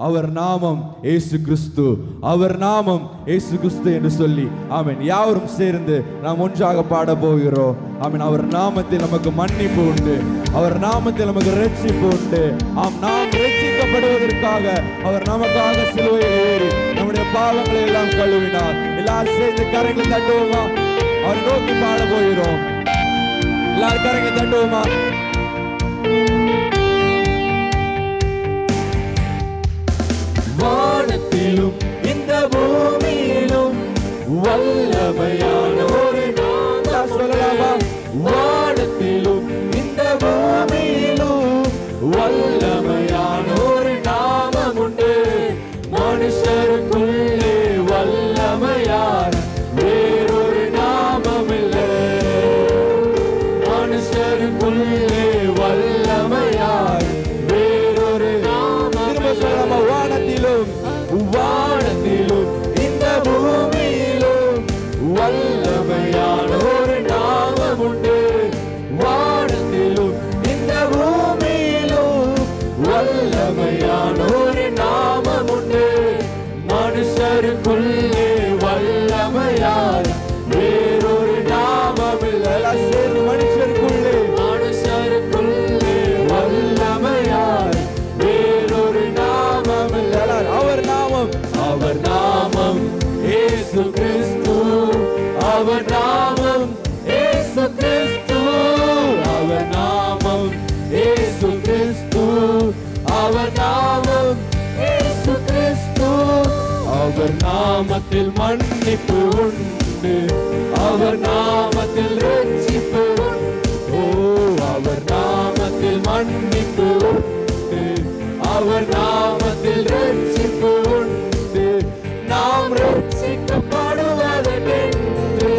அவர் நாமம் இயேசு கிறிஸ்து, அவர் நாமம் இயேசு கிறிஸ்து என்று சொல்லி ஆமென் யாவரும் சேர்ந்து நாம் ஒன்றாக பாட போகிறோம். ஆமென். அவர் நாமத்தில் நமக்கு மன்னிப்பு உண்டு, அவர் நாமத்தில் நமக்கு ரட்சிப்பு உண்டு. ஆம், நாம் ரட்சிக்கப்படுவதற்காக அவர் நமக்காக சிலுவையில் ஏறி நம்முடைய பாவங்களை எல்லாம் கழுவினார். எல்லாரும் சேர்ந்து கரங்களை தட்டுவோமா? அவர் நோக்கி பாட போகிறோம். எல்லாரும் கரங்களை தட்டுவோமா? வானத்திலும் இந்த பூமியிலும் வல்லமையான ஒரு நாமம் சொல்லலாமா? வானத்திலும் இந்த பூமியிலும் வல்லமையான ஒரு நாமம் உண்டு. மனுஷருக்குள்ளே வல்லமையான வேறொரு நாமம் இல்லை. மனுஷருக்குள்ளே வல்லமையான வேறொரு நாமம் சொல்லலாமா? வானத்திலும் இந்த பூமியிலும் வல்லமையான ஒரு நாமம் உண்டு. வானத்திலும் இந்த பூமியிலும் வல்லமையான ஒரு நாமம் உண்டு. மனுஷருக்குள்ளே வல்லமையான வேறொரு நாமம் இல்லை. மனுஷருக்குள்ளே வல்லமையான வேறொரு நாமம் இல்லை. அவர் நாமம் இயேசு கிறிஸ்து, அவர் நாமம் இயேசு கிறிஸ்து, அவர் நாமம் இயேசு கிறிஸ்து, அவர் நாமம் இயேசு கிறிஸ்து. அவர் நாமத்தில் மன்னிப்பு உண்டு, அவர் நாமத்தில் ரட்சிப்பு உண்டு. அவர் நாமத்தில் மன்னிப்பு உண்டு, அவர் நாமத்தில் ரட்சிப்பு உண்டு. நாம் ரட்சிக்கப்படுவதென்று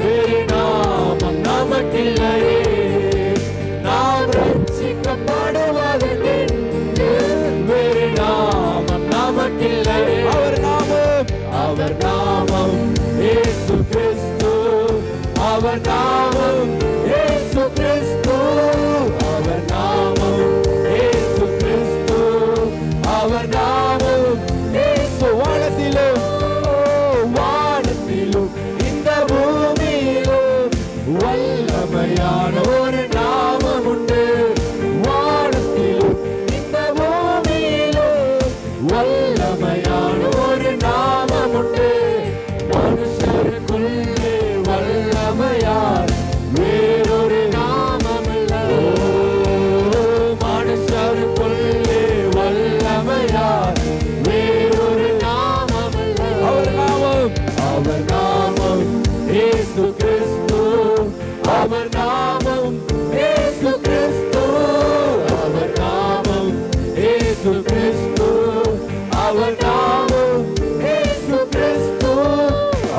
வேறு நாமம் நமக்கில்லையே. நாம் ரட்சிக்கப்படுவதென்று வேறு நாமம் நமக்கில்லையே. அவர் நாமம் இயேசு கிறிஸ்து, அவர் நாமம் இயேசு கிறிஸ்து, அவர் நாமம் இயேசு கிறிஸ்து, அவர் நாமம் இயேசு. வானத்திலும் இந்த பூமியிலும் வல்லமையான ஒரு நாமம் உண்டு. வானத்திலும் இந்த பூமியிலும் வல்லமையான ஒரு நாமம் உண்டு. மனுஷருக்குள்ளே வல்லமையான வேறொரு நாமம் இல்லை. மனுஷருக்குள்ளே வல்லமையான வேறொரு நாமம் இல்லை. அவர் நாமம் இயேசு கிறிஸ்து, அவர் நாமம் இயேசு கிறிஸ்து, அவர் நாமம் இயேசு கிறிஸ்து, அவர் நாமம் இயேசு கிறிஸ்து.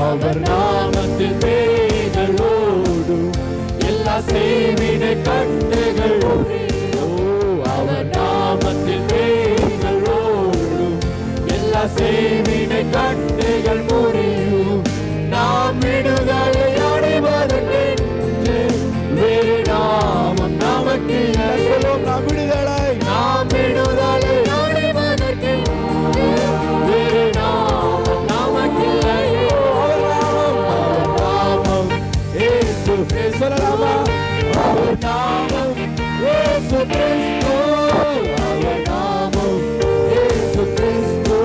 அவர் நாமத்தில் பேய்கள் ஓடும், எல்லா செய்வினை கட்டுகள் அவர் நாமத்தில் பேய்கள் ஓடும், எல்லா செய்வினை கட்டுகள் முறியும். நாம் விடுதலை அடைவதற்கென்று வேறு நாமம் நமக்கில்லை. நாம் விடுதலை அடைவதற்கென்று வேறு நாமம் நமக்கில்லை. அவர் நாமம் இயேசு சொல்லலாமா? அவர் நாமம் இயேசு கிறிஸ்து, அவர் நாமம் இயேசு கிறிஸ்து,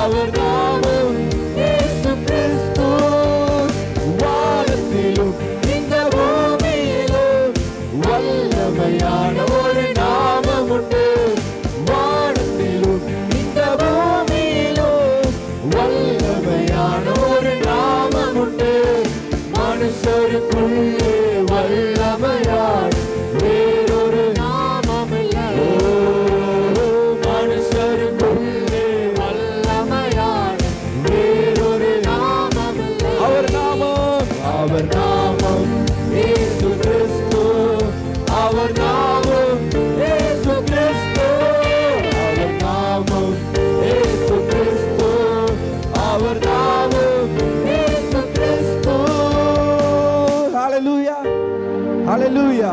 அவர் நாமம் இயேசு கிறிஸ்து. வானத்திலும் இந்த பூமியிலும் வல்லமையான ஒரு நாமம் உண்டு. வானத்திலும் இந்த பூமியிலும் வல்லமையான ஒரு நாமம் உண்டு. மனுஷருக்குள்ளே வல்லமையான வேறொரு நாமம் இல்லை. மனுஷருக்குள்ளே வல்லமையான வேறொரு நாமம் இல்லை. அவர் நாமம் இயேசு கிறிஸ்து, அவர் நாமம் இயேசு கிறிஸ்து, அவர் நாமம் இயேசு கிறிஸ்து, அவர் நாமம் இயேசு கிறிஸ்து. ஹalleluya, ஹalleluya.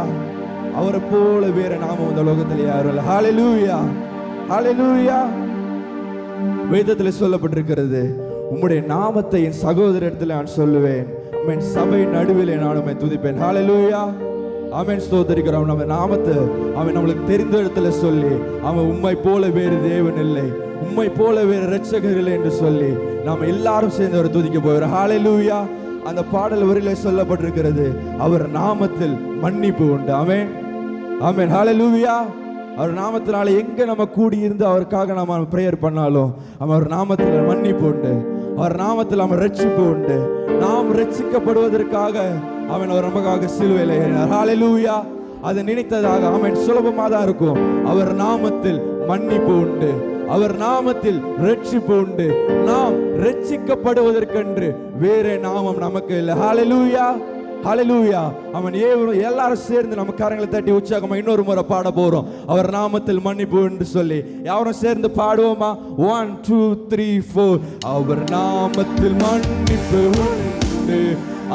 அவரை போல வேற நாமம் இந்த லோகத்தில் யாரும் இல்லை. ஹalleluya, ஹalleluya. வேதத்தில் சொல்லப்பட்டிருக்கிறது, உம்முடைய நாமத்தை என் சகோதரத்தில் நான் சொல்லுவேன், ஆமென். சபை நடுவில் நான் உம்மை துதிப்பேன். ஹல்லேலூயா, ஆமென். ஸ்தோத்திரிக்கிறோம். நம்ம நாமத்தை அவன் நம்மளுக்கு தெரிந்த இடத்துல சொல்லி, அவன் உம்மை போல வேறு தேவன் இல்லை, உம்மை போல வேறு இரட்சகர் இல்லை என்று சொல்லி நாம் எல்லாரும் சேர்ந்து அவரை துதிக்க போகிறோம். ஹல்லேலூயா. அந்த பாடல் வரியிலே சொல்லப்பட்டிருக்கிறது, அவர் நாமத்தில் மன்னிப்பு உண்டு. ஆமென், ஆமென். ஹல்லேலூயா. அவர் நாமத்தினால எங்க நம்ம கூடி இருந்து அவருக்காக நம்ம பிரேயர் பண்ணாலும் அவர் நாமத்தில் மன்னிப்பு உண்டு, அவர் நாமத்தில் நம்ம ரட்சிப்பு உண்டு. நாம் ரட்சிக்கப்படுவதற்காக அவன் அவர் நமக்காக சிலுவையில் ஏறினார். ஹல்லேலூயா. அதை நினைத்ததாக அவன் சுலபமாக தான் இருக்கும். அவர் நாமத்தில் மன்னிப்பு உண்டு, அவர் நாமத்தில் ரட்சிப்பு உண்டு. நாம் ரட்சிக்கப்படுவதற்கென்று வேற நாமம் நமக்கு இல்லை. ஹல்லேலூயா, ஹல்லேலூயா. அவன் எல்லாரும் சேர்ந்து நம்ம கரங்களை தட்டி உற்சாகமா இன்னொரு முறை பாட போறோம். அவர் நாமத்தில் மன்னிப்பு என்று சொல்லி யாரும் சேர்ந்து பாடுவோமா? 1 2 3 4. அவர் நாமத்தில் மன்னிப்பு உண்டு,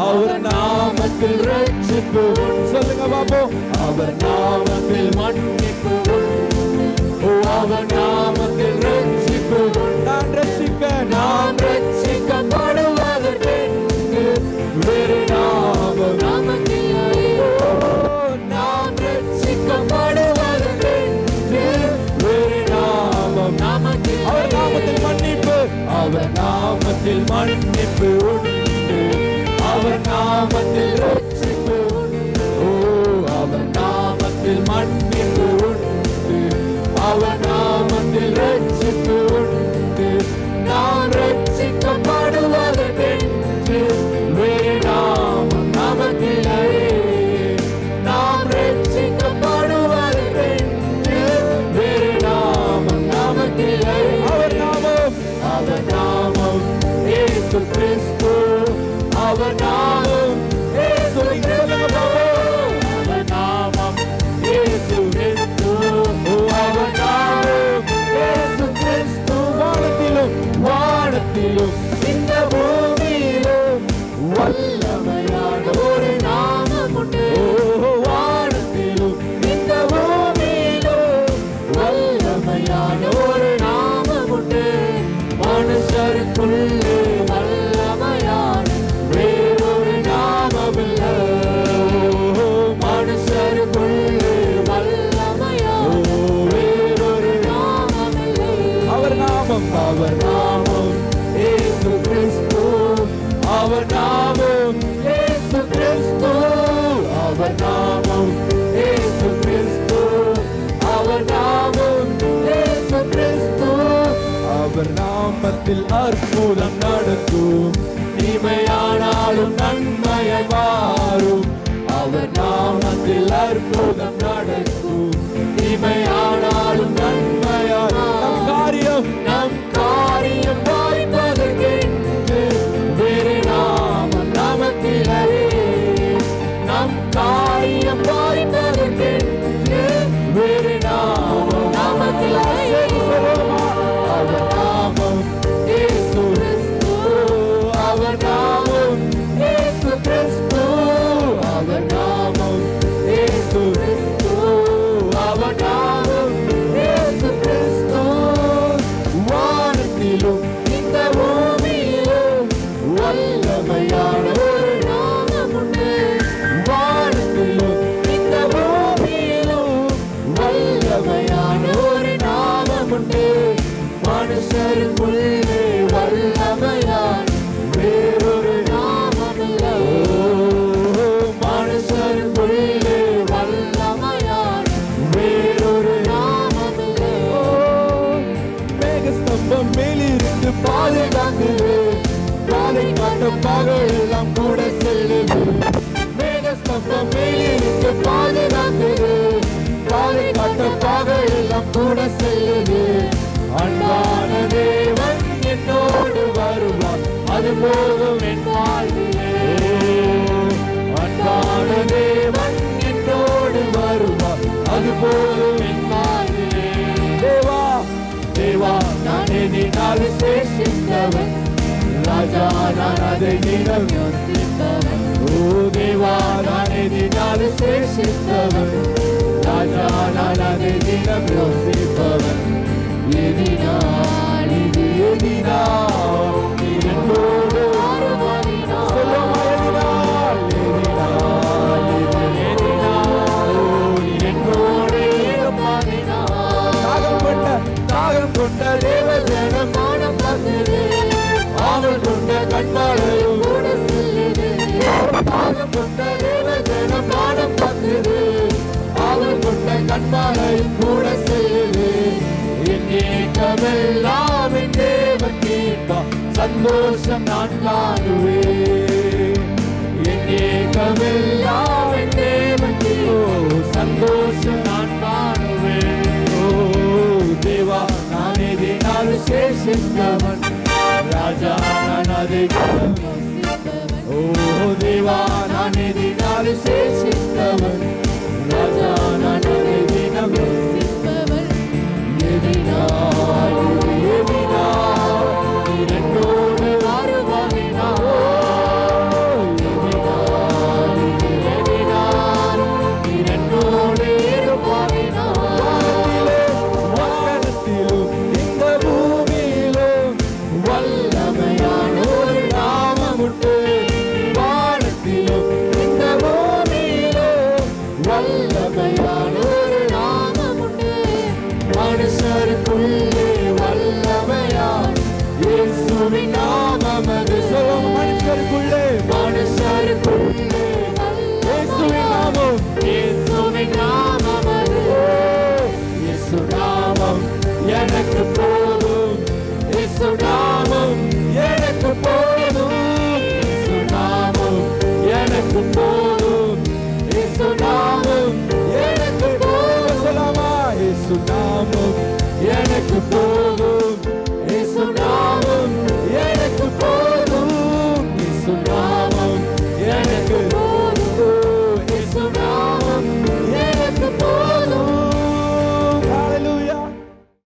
அவர் நாமத்தில் ரட்சிப்பு உண்டு. சொல்லுங்க பாப்போம். அவர் நாமத்தில் மன்னிப்பு உண்டு, அவர் நாமத்தில் ரட்சிப்பு உண்டு. நான் ரட்சிக்கப்படுவதற்கு வேறு நாமம் நமக்கில்லை. நான் ரட்சிக்கப்படுவதற்கு வேறு நாமம் நமக்கில்லை. அவர் நாமத்தில் மன்னிப்பு, அவர் நாமத்தில் மன்னிப்பு உண்டு, அவர் நாமத்தில் ரட்சிப்பு உண்டு. அவர் நாமத்தில் மன்னிப்பு உண்டு, அவர் நாமத்தில் ரட்சிப்பு உண்டு. நான் ரட்சிக்கப்படுவதற்கு வேறு நாமம் நமக்கில்லை. நாம் ரட்சிக்கப்படுவதற்கு வேறு நாமம் நமக்கில்லை. அவர் நாமம், அவர் நாமம் இயேசு கிறிஸ்து. அவர் நாமம் இயேசு கிறிஸ்து. அவர் நாமம் இயேசு கிறிஸ்து. அவர் நாமம் இயேசு கிறிஸ்து. வானத்திலும் வானத்திலும் இந்த பூமியிலும் வல்லமையான ஒரு நாமம் உண்டு. வானத்திலும் இந்த பூமியிலும் வல்லமையான ஒரு நாமம் உண்டு. மனுஷருக்குள்ளே வல்லமையான வேறொரு நாமம் இல்லை. மனுஷருக்குள்ளே வல்லமையான வேறொரு நாமம் இல்லை. அவர் நாமம், அவர் நாமம் இயேசு கிறிஸ்து. அவர் நாமம் இயேசு கிறிஸ்து. அவர் நாமம் இயேசு கிறிஸ்து. அவர் நாமம் இயேசு கிறிஸ்து. அவர் நாமத்தில் அற்புதம் நடக்கும், தீமையானாலும் நன்மையை மாறும். அவர் நாமத்தில் அற்புதம் நடக்கும், தீமையானாலும் நன்மையால் நம் காரியம் வாய்ப்பதற்கென்று வேறு நாமம் நமக்கில்லை. நம் காரியம் வாய்ப்பதற்கென்று வேறு நாமம் நமக்கில்லை. அவர் நாமம் இயேசு கிறிஸ்து. அவர் நாமம் இயேசு கிறிஸ்து. அவர் நாமம் இயேசு கிறிஸ்து. அவர் நாமம் இயேசு கிறிஸ்து. வானத்திலும் இந்த பூமியிலும் வல்லமையான ஒரு நாமம் உண்டு. வானத்திலும் இந்த பூமியிலும் வல்லமையான ஒரு நாமம் உண்டு. மனுஷருக்குள்ளே வல்லமையான வேறொரு நாமம் இல்லை. மனுஷருக்குள்ளே வல்லமையான வேறொரு நாமம் இல்லை. மேகஸ்தம்பம் மேலிருந்து பாதுகாக்குது, பாதை காட்ட பகல் எல்லாம் கூட செல்லுது. மேகஸ்தம்பம் மேலிருந்து பாதுகாக்குது, பாதை காட்ட பகல் எல்லாம் கூட செல்லுது. அன்பான தேவன் என்னோடு வருவார், அது போதும் என் வாழ்விலே. அன்பான தேவன் என்னோடு வருவார், அது போதும் என் வாழ்விலே. தேவா தேவா நான் எண்ணினால் சேஷித்தவன், ராஜா நான் அதை தினம் யோசித்தவன். ஓ தேவா நான் எண்ணினால் சேஷித்தவன், ராஜா நான் அதை தினம் யோசிப்பவன். எதினால் இது எழுதினார் நீர் என்னோடு வருவாயினார் சொல்லுமா எழுதினார் நீர் என்னோடு இருப்பாயினார் தாகம் கொண்ட தேவஜனம் மானம் பார்த்தது அவள் கொண்ட கண்பாளையும் கூட செல்லுது தாகம் கொண்ட தேவஜனம் மானம் பார்த்தது அவள் கொண்ட கண்பாளையும் கூட செல்லுது என் ஏக்கமெல்லாம் என் தேவன் கேட்பார் சந்தோஷம் நான் காணுவேன் என் ஏக்கமெல்லாம் என் தேவன் கேட்பார் சந்தோஷம் நான் காணுவேன் ஓ தேவா நான் எதினாலும் சேஷித்தவன்